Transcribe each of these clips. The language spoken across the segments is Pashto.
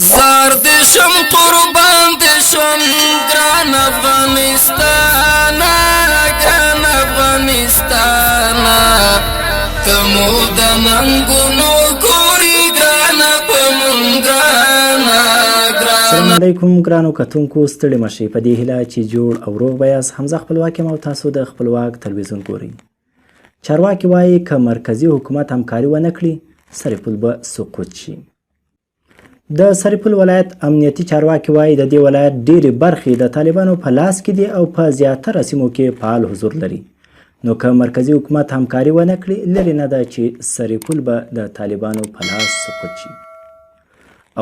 زار دې شم قربان دې شم ګران افغانستان ګران افغانستان تمو د ننګونو ګوري ګران پمنګان السلام علیکم ګرانو کتونکو ستړي مشي په دې هیله چې جوړ او روغ بیاس حمزه خپلواک او تاسو د خپلواک تلویزیون ګورئ چارواکي وایي که مرکزی حکومت همکاري ونه کړي سرپل به سقوط شي د سرپل ولایت امنیتي چارواکي وایي د دې ولایت ډېرې برخې د طالبانو په لاس کې دي او په زیاتره سیمو کې فعال حضور لري نو که مرکزی حکومت همکاري ونه کړي لرې نه ده چې سرپل به د طالبانو په لاس سقوط شي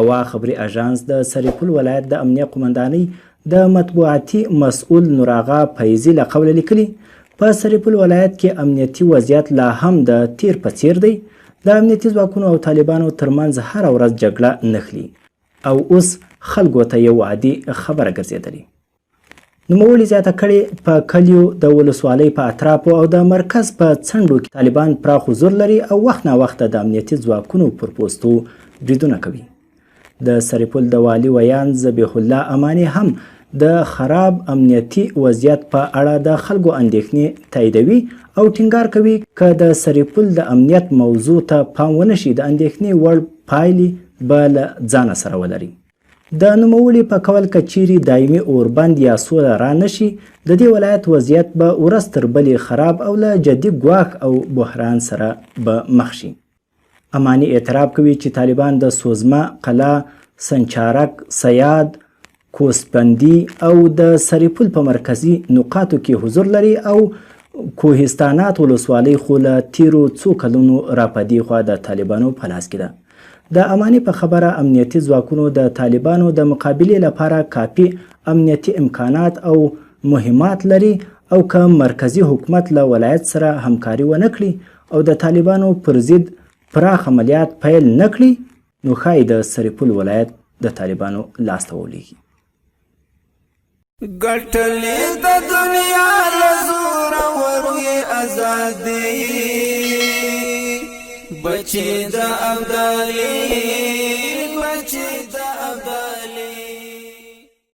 اوا خبري اژانس د سرپل ولایت د امنیه قومندانۍ د مطبوعاتي مسؤل نوراغا فیضي له قوله لیکلي په سرپل ولایت کې امنیتي وضعیت لا هم د تیر په څیر دی د امنیتي ځواکونو او طالبانو ترمنځ هره ورځ جګړه نښلي او اوس خلکو ته یو عادي خبره ګرځېدلې نوموړي زیاته کړې په کلیو د ولسوالۍ په اطرافو او د مرکز په څنډو کې طالبان پراخ حضور لري او وخت ناوخته د امنیتي ځواکونو پر پوستو بریدونه کوي د سرپل د والي ویان ذبیح الله اماني هم د خراب امنیتي وضعیت په اړه د خلکو اندېښنې تاییدوي او ټینګار کوي که د سرپل د امنیت موضوع ته پام ونه شي د اندېښنې وړ پایلې به له ځانه سره ولري د نوموړي په قول که چیرې دایمي اوربند یا سوله را نشي د دې ولایت وضعیت به ورځ تر بلې خراب او له جدي ګواښ او بحران سره به مخ شي اماني اعتراف کوي چې طالبان د سوزمه قلعه سنچارک سیاد کوسپندي او د سرپل په مرکزي نقاطو کې حضور لري او کوهستانات ولسوالۍ خو له تیرو څو کلونو راپدې خوا د طالبانو په لاس کې ده د اماني په خبره امنیتي ځواکونو د طالبانو د مقابلې لپاره کافي امنیتي امکانات او مهمات لري او که مرکزي حکومت له ولایت سره همکاري ونه کړي او د طالبانو پر ضد پراخ عملیات پیل نه کړي نو ښایي د سرپل ولایت د طالبانو لاس ته ولویږي ګټلې د دنیا له زوره وروي ازادي بچي د ابدالي بچي